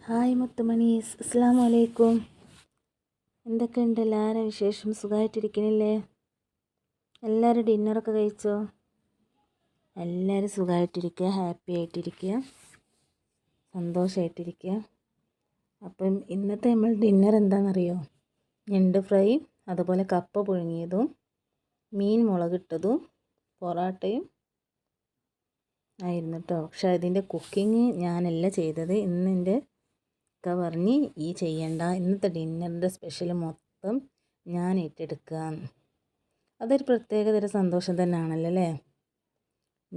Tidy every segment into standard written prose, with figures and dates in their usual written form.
Hi മുത്തുമണീസ്, അസ്സലാമു അലൈക്കും. എന്തൊക്കെയുണ്ട് എല്ലാവരും വിശേഷം? സുഖമായിട്ടിരിക്കണില്ലേ? എല്ലാവരും ഡിന്നറൊക്കെ കഴിച്ചോ? എല്ലാവരും സുഖമായിട്ടിരിക്കുക, ഹാപ്പി ആയിട്ടിരിക്കുക, സന്തോഷമായിട്ടിരിക്കുക. അപ്പം ഇന്നത്തെ നമ്മൾ ഡിന്നർ എന്താണെന്നറിയോ? ഞണ്ട് ഫ്രൈ, അതുപോലെ കപ്പ പുഴുങ്ങിയതും മീൻ മുളകിട്ടതും പൊറാട്ടയും ആയിരുന്നു കേട്ടോ. പക്ഷേ അതിൻ്റെ കുക്കിംഗ് ഞാനല്ല ചെയ്തത്. ഇന്നെൻ്റെ ഒക്കെ പറഞ്ഞ് ഈ ചെയ്യണ്ട, ഇന്നത്തെ ഡിന്നറിൻ്റെ സ്പെഷ്യൽ മൊത്തം ഞാൻ ഏറ്റെടുക്കുകയെന്ന്. അതൊരു പ്രത്യേകതര സന്തോഷം തന്നെയാണല്ലോ അല്ലേ?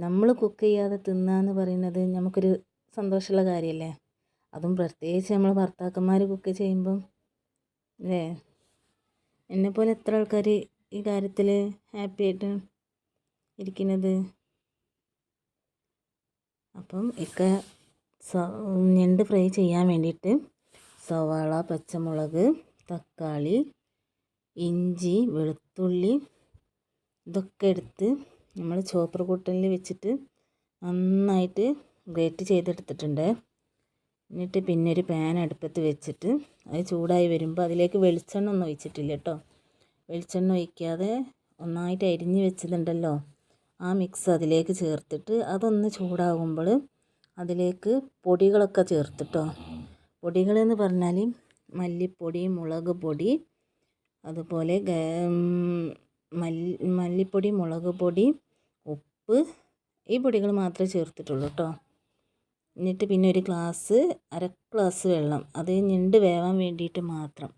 നമ്മൾ കുക്ക് ചെയ്യാതെ തിന്നാന്ന് പറയുന്നത് നമുക്കൊരു സന്തോഷമുള്ള കാര്യമല്ലേ? അതും പ്രത്യേകിച്ച് നമ്മൾ ഭർത്താക്കന്മാർ കുക്ക് ചെയ്യുമ്പം അല്ലേ? എന്നെപ്പോലെ എത്ര ആൾക്കാർ ഈ കാര്യത്തിൽ ഹാപ്പി ആയിട്ട് ഇരിക്കുന്നത്. അപ്പം ഞണ്ട് ഫ്രൈ ചെയ്യാൻ വേണ്ടിയിട്ട് സവാള, പച്ചമുളക്, തക്കാളി, ഇഞ്ചി, വെളുത്തുള്ളി ഇതൊക്കെ എടുത്ത് നമ്മൾ ചോപ്പർ കൂട്ടലിൽ വെച്ചിട്ട് നന്നായിട്ട് ഗ്രേറ്റ് ചെയ്തെടുത്തിട്ടുണ്ട്. എന്നിട്ട് പിന്നെ ഒരു പാൻ അടുപ്പത്ത് വെച്ചിട്ട് അത് ചൂടായി വരുമ്പോൾ അതിലേക്ക് വെളിച്ചെണ്ണ ഒന്നും ഒഴിച്ചിട്ടില്ല കേട്ടോ. വെളിച്ചെണ്ണ ഒഴിക്കാതെ ഒന്നായിട്ട് അരിഞ്ഞ് വെച്ചതുണ്ടല്ലോ, ആ മിക്സ് അതിലേക്ക് ചേർത്തിട്ട് അതൊന്ന് ചൂടാകുമ്പോൾ അതിലേക്ക് പൊടികളൊക്കെ ചേർത്തിട്ടോ. പൊടികളെന്ന് പറഞ്ഞാൽ മല്ലിപ്പൊടി, മുളക് പൊടി, അതുപോലെ മല്ലിപ്പൊടി, മുളക് പൊടി, ഉപ്പ്, ഈ പൊടികൾ മാത്രമേ ചേർത്തിട്ടുള്ളൂ കേട്ടോ. എന്നിട്ട് പിന്നെ ഒരു അര ഗ്ലാസ് വെള്ളം, അത് ഞണ്ട് വേവാൻ വേണ്ടിയിട്ട് മാത്രം.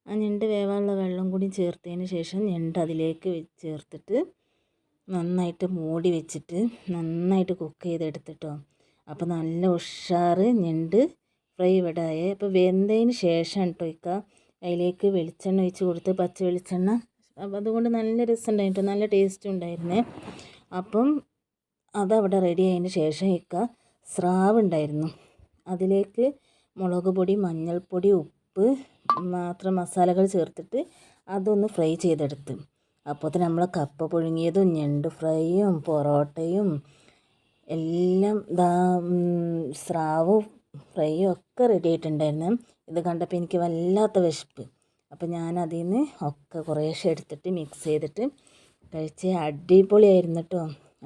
ആ ഞണ്ട് വേവാനുള്ള വെള്ളം കൂടി ചേർത്തതിന് ശേഷം ഞണ്ട് അതിലേക്ക് ചേർത്തിട്ട് നന്നായിട്ട് മൂടി വെച്ചിട്ട് നന്നായിട്ട് കുക്ക് ചെയ്തെടുത്തിട്ടോ. അപ്പോൾ നല്ല ഉഷാറ് ഞണ്ട് ഫ്രൈ ഇവിടെ ആയേ. അപ്പോൾ വെന്തതിന് ശേഷം കേട്ടോ അതിലേക്ക് വെളിച്ചെണ്ണ ഒഴിച്ച് കൊടുത്ത്, പച്ച വെളിച്ചെണ്ണ. അപ്പോൾ അതുകൊണ്ട് നല്ല രസം ഉണ്ടായിട്ട്, നല്ല ടേസ്റ്റും ഉണ്ടായിരുന്നേ. അപ്പം അതവിടെ റെഡി ആയതിന് ശേഷം സ്രാവ് ഉണ്ടായിരുന്നു, അതിലേക്ക് മുളക് പൊടി, മഞ്ഞൾപ്പൊടി, ഉപ്പ് മാത്രം മസാലകൾ ചേർത്തിട്ട് അതൊന്ന് ഫ്രൈ ചെയ്തെടുത്ത്. അപ്പോൾ നമ്മൾ കപ്പ പുഴുങ്ങിയതും ഞണ്ട് ഫ്രൈയും പൊറോട്ടയും എല്ലാം സ്രാവും ഫ്രൈയും ഒക്കെ റെഡി ആയിട്ടുണ്ടായിരുന്നു. ഇത് കണ്ടപ്പോൾ എനിക്ക് വല്ലാത്ത വിശപ്പ്. അപ്പോൾ ഞാൻ അതിൽ നിന്ന് ഒക്കെ കുറേശ്ശെ എടുത്തിട്ട് മിക്സ് ചെയ്തിട്ട് കഴിച്ച് അടിപൊളിയായിരുന്നു കേട്ടോ.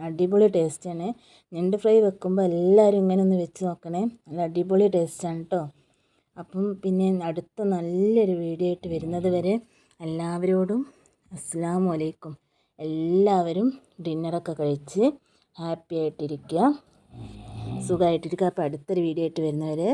അടിപൊളി ടേസ്റ്റാണ്. ഞണ്ട് ഫ്രൈ വെക്കുമ്പോൾ എല്ലാവരും ഇങ്ങനെ ഒന്ന് വെച്ച് നോക്കണേ, നല്ല അടിപൊളി ടേസ്റ്റാണ് കേട്ടോ. അപ്പം പിന്നെ അടുത്ത നല്ലൊരു വീഡിയോ ആയിട്ട് വരുന്നത് വരെ എല്ലാവരോടും അസ്സലാമു അലൈക്കും. എല്ലാവരും ഡിന്നറൊക്കെ കഴിച്ച് ഹാപ്പി ആയിട്ടിരിക്കുക, സുഖമായിട്ടിരിക്കുക. അപ്പോൾ അടുത്തൊരു വീഡിയോ ആയിട്ട് വരുന്നവരെ